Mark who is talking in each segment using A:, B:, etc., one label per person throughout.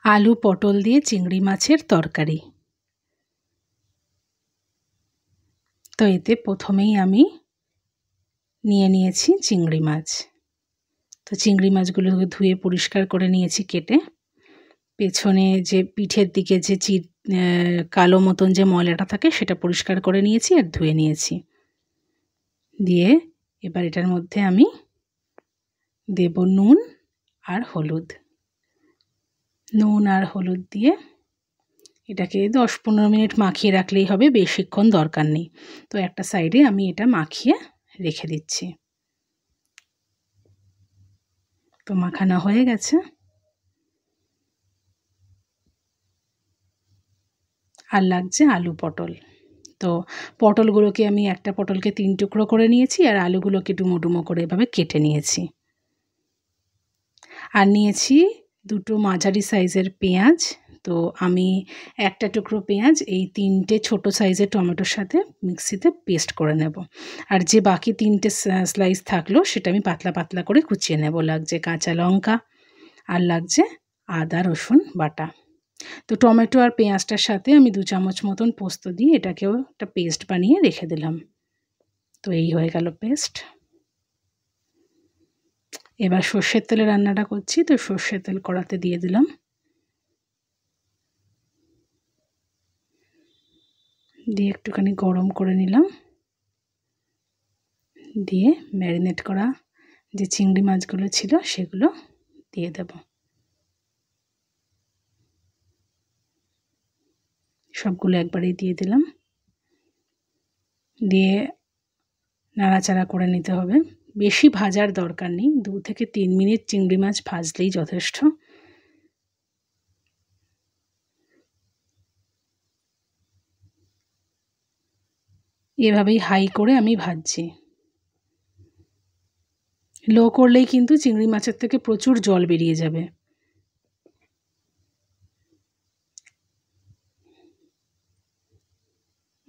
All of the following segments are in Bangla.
A: আলু পটল দিয়ে চিংড়ি মাছের তরকারি। তো এতে প্রথমেই আমি নিয়ে নিয়েছি চিংড়ি মাছ। তো চিংড়ি মাছগুলোকে ধুয়ে পরিষ্কার করে নিয়েছি কেটে। পেছনে যে পিঠের দিকে যে কালো মতন যে ময়লাটা থাকে সেটা পরিষ্কার করে নিয়েছি আর ধুয়ে নিয়েছি। দিয়ে এবার এটার মধ্যে আমি দেব নুন আর হলুদ। নুন আর হলুদ দিয়ে এটাকে 10-15 মিনিট মাখিয়ে রাখলেই হবে, বেশিক্ষণ দরকার নেই। তো একটা সাইডে আমি এটা মাখিয়ে রেখে দিচ্ছি। তো মাখানো হয়ে গেছে। আর লাগছে আলু পটল। তো পটলগুলোকে আমি একটা পটলকে 3 টুকরো করে নিয়েছি আর আলুগুলোকে ডুমো ডুমো করে এভাবে কেটে নিয়েছি। আর নিয়েছি 2টো মাঝারি সাইজের পেঁয়াজ। তো আমি একটা টুকরো পেঁয়াজ এই 3টে ছোটো সাইজের টমেটোর সাথে মিক্সিতে পেস্ট করে নেব। আর যে বাকি 3টে স্লাইস থাকলো সেটা আমি পাতলা পাতলা করে কুচিয়ে নেব। লাগছে কাঁচা লঙ্কা আর লাগছে আদা রসুন বাটা। তো টমেটো আর পেঁয়াজটার সাথে আমি 2 চামচ মতন পোস্ত দিয়ে এটাকেও একটা পেস্ট বানিয়ে রেখে দিলাম। তো এই হয়ে গেল পেস্ট। এবার সর্ষের তেলে রান্নাটা করছি, তো সর্ষের তেল কড়াতে দিয়ে দিলাম। দিয়ে একটুখানি গরম করে নিলাম। দিয়ে ম্যারিনেট করা যে চিংড়ি মাছগুলো ছিল সেগুলো দিয়ে দেব। সবগুলো একবারেই দিয়ে দিলাম। দিয়ে নাড়াচাড়া করে নিতে হবে। বেশি ভাজার দরকার নেই, 2 থেকে 3 মিনিট চিংড়ি মাছ ভাজলেই যথেষ্ট। এভাবেই হাই করে আমি ভাজছি। লো করলেই কিন্তু চিংড়ি মাছের থেকে প্রচুর জল বেরিয়ে যাবে।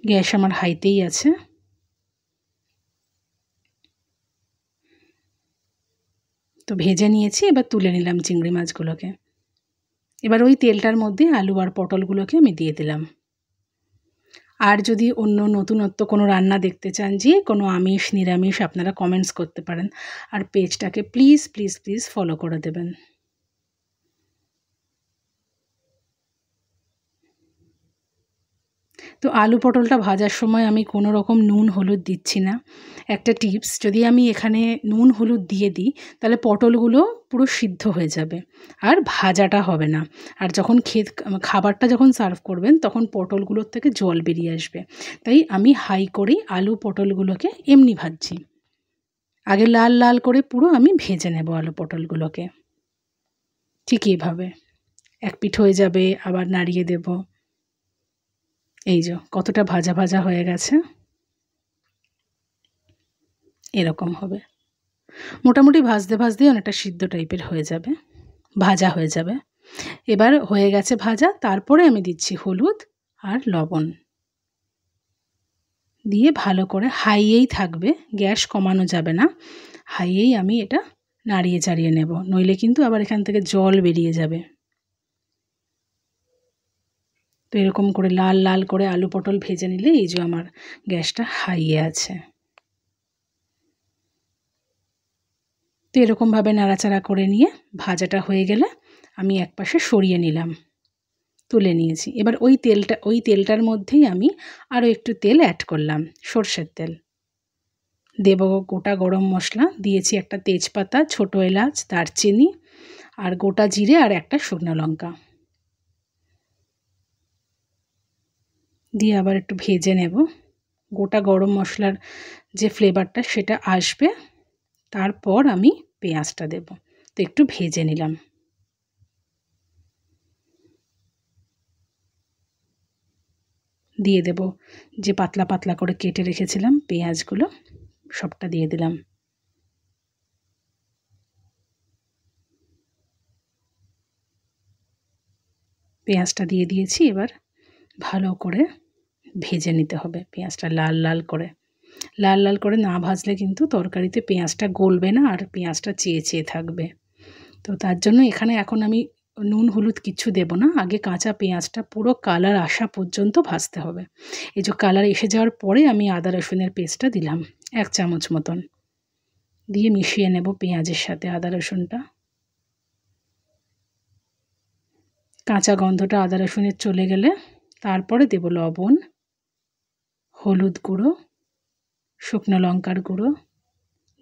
A: গ্যাস আমার হাইতেই আছে। তো ভেজে নিয়েছি, এবার তুলে নিলাম চিংড়ি মাছগুলোকে। এবার ওই তেলটার মধ্যে আলু আর পটলগুলোকে আমি দিয়ে দিলাম। আর যদি অন্য নতুনত্ব কোনো রান্না দেখতে চান, যে কোনো আমিষ নিরামিষ, আপনারা কমেন্টস করতে পারেন। আর পেজটাকে প্লিজ প্লিজ প্লিজ ফলো করে দেবেন। তো আলু পটলটা ভাজার সময় আমি কোনো রকম নুন হলুদ দিচ্ছি না। একটা টিপস, যদি আমি এখানে নুন হলুদ দিয়ে দিই তাহলে পটলগুলো পুরো সিদ্ধ হয়ে যাবে আর ভাজাটা হবে না। আর যখন খাবারটা যখন সার্ভ করবেন তখন পটলগুলোর থেকে জল বেরিয়ে আসবে। তাই আমি হাই করেই আলু পটলগুলোকে এমনি ভাজছি। আগে লাল লাল করে পুরো আমি ভেজে নেব আলু পটলগুলোকে। ঠিক এইভাবে এক পিঠ হয়ে যাবে, আবার নাড়িয়ে দেব। এই যে কতটা ভাজা ভাজা হয়ে গেছে, এরকম হবে। মোটামুটি ভাজতে ভাজতেই অনেকটা সিদ্ধ টাইপের হয়ে যাবে, ভাজা হয়ে যাবে। এবার হয়ে গেছে ভাজা, তারপরে আমি দিচ্ছি হলুদ আর লবণ দিয়ে ভালো করে হাইয়েই থাকবে, গ্যাস কমানো যাবে না। হাইয়েই আমি এটা নাড়িয়ে চাড়িয়ে নেব, নইলে কিন্তু আবার এখান থেকে জল বেরিয়ে যাবে। তো এরকম করে লাল লাল করে আলু পটল ভেজে নিলে এই যে আমার গ্যাসটা হাইয়ে আছে। তো এরকমভাবে নাড়াচাড়া করে নিয়ে ভাজাটা হয়ে গেলে আমি একপাশে সরিয়ে নিলাম, তুলে নিয়েছি। এবার ওই তেলটার মধ্যেই আমি আরও একটু তেল অ্যাড করলাম, সর্ষের তেল। দেব গোটা গরম মশলা, দিয়েছি একটা তেজপাতা, ছোটো এলাচ, দারচিনি আর গোটা জিরে আর একটা শুকনো লঙ্কা দিয়ে আবার একটু ভেজে নেব। গোটা গরম মশলার যে ফ্লেভারটা সেটা আসবে, তারপর আমি পেঁয়াজটা দেব। তো একটু ভেজে নিলাম। দিয়ে দেব যে পাতলা পাতলা করে কেটে রেখেছিলাম পেঁয়াজগুলো, সবটা দিয়ে দিলাম। পেঁয়াজটা দিয়ে দিয়েছি, এবার ভালো করে ভেজে নিতে হবে পেঁয়াজটা লাল লাল করে। লাল লাল করে না ভাজলে কিন্তু তরকারিতে পেঁয়াজটা গলবে না আর পেঁয়াজটা চেয়ে চেয়ে থাকবে। তো তার জন্য এখানে এখন আমি নুন হলুদ কিচ্ছু দেব না, আগে কাঁচা পেঁয়াজটা পুরো কালার আসা পর্যন্ত ভাজতে হবে। এই যে কালার এসে যাওয়ার পরে আমি আদা রসুনের পেস্টটা দিলাম 1 চামচ মতন, দিয়ে মিশিয়ে নেব পেঁয়াজের সাথে আদা রসুনটা। কাঁচা গন্ধটা আদা রসুনের চলে গেলে তারপরে দেব লবণ, হলুদ গুঁড়ো, শুকনো লঙ্কার গুঁড়ো,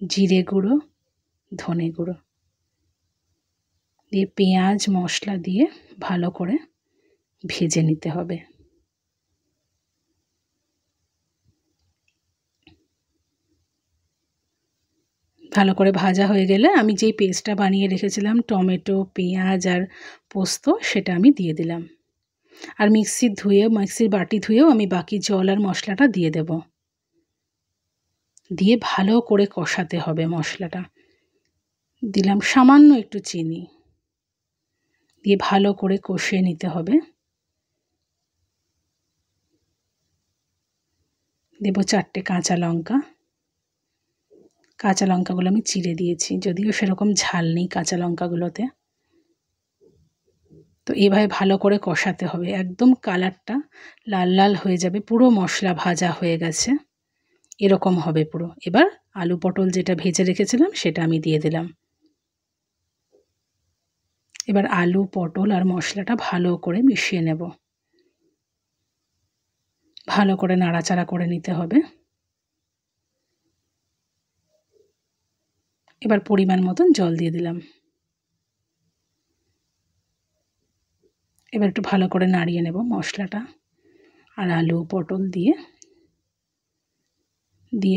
A: জিরে গুঁড়ো, ধনে গুঁড়ো দিয়ে পেঁয়াজ মশলা দিয়ে ভালো করে ভেজে নিতে হবে। ভালো করে ভাজা হয়ে গেলে আমি যেই পেস্টটা বানিয়ে রেখেছিলাম টমেটো, পেঁয়াজ আর পোস্ত, সেটা আমি দিয়ে দিলাম। আর মিক্সির বাটি ধুয়েও আমি বাকি জল আর মশলাটা দিয়ে দেব। দিয়ে ভালো করে কষাতে হবে মশলাটা। দিলাম সামান্য একটু চিনি, দিয়ে ভালো করে কষিয়ে নিতে হবে। দেব 4টে কাঁচা লঙ্কা। কাঁচা লঙ্কাগুলো আমি চিড়ে দিয়েছি, যদিও সেরকম ঝাল নেই কাঁচা লঙ্কাগুলোতে। তো এভাবে ভালো করে কষাতে হবে, একদম কালারটা লাল লাল হয়ে যাবে, পুরো মশলা ভাজা হয়ে গেছে, এরকম হবে পুরো। এবার আলু পটল যেটা ভেজে রেখেছিলাম সেটা আমি দিয়ে দিলাম। এবার আলু পটল আর মশলাটা ভালো করে মিশিয়ে নেব, ভালো করে নাড়াচাড়া করে নিতে হবে। এবার পরিমাণ মতন জল দিয়ে দিলাম। এবার একটু ভালো করে নাড়িয়ে নেব মশলাটা আর আলু পটল দিয়ে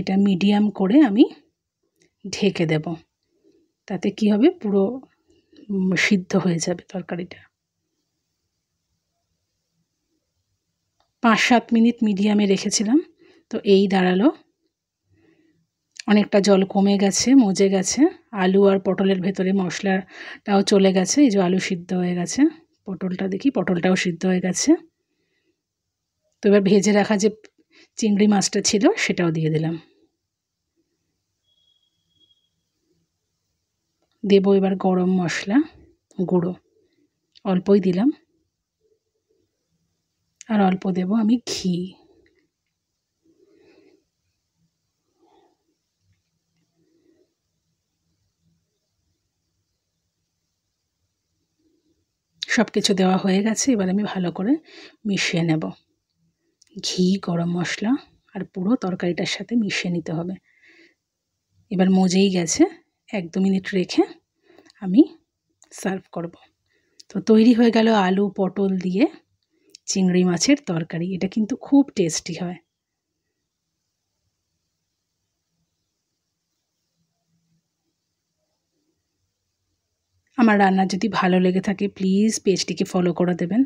A: এটা মিডিয়াম করে আমি ঢেকে দেব। তাতে কি হবে, পুরো সিদ্ধ হয়ে যাবে তরকারিটা। 5-7 মিনিট মিডিয়ামে রেখেছিলাম, তো এই দাঁড়ালো। অনেকটা জল কমে গেছে, মজে গেছে, আলু আর পটলের ভেতরে মশলাটাও চলে গেছে। এই যে আলু সিদ্ধ হয়ে গেছে, পটলটা দেখি পটলটাও সিদ্ধ হয়ে গেছে। তো এবার ভেজে রাখা যে চিংড়ি মাছটা ছিল সেটাও দিয়ে দিলাম। দেব এবার গরম মশলা গুঁড়ো, অল্পই দিলাম, আর অল্প দেব আমি ঘি। সব কিছু দেওয়া হয়ে গেছে, এবার আমি ভালো করে মিশিয়ে নেব। ঘি, গরম মশলা আর পুরো তরকারিটার সাথে মিশিয়ে নিতে হবে। এবার মজেই গেছে, 1-2 মিনিট রেখে আমি সার্ভ করব। তো তৈরি হয়ে গেল আলু পটল দিয়ে চিংড়ি মাছের তরকারি। এটা কিন্তু খুব টেস্টি হয়। আমার রান্না যদি ভালো লেগে থাকে প্লিজ পেজটিকে ফলো করে দেবেন।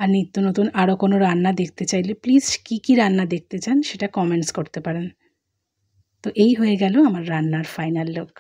A: আর নিত্য নতুন আরও কোনো রান্না দেখতে চাইলে প্লিজ কী রান্না দেখতে চান সেটা কমেন্টস করতে পারেন। তো এই হয়ে গেল আমার রান্নার ফাইনাল লুক।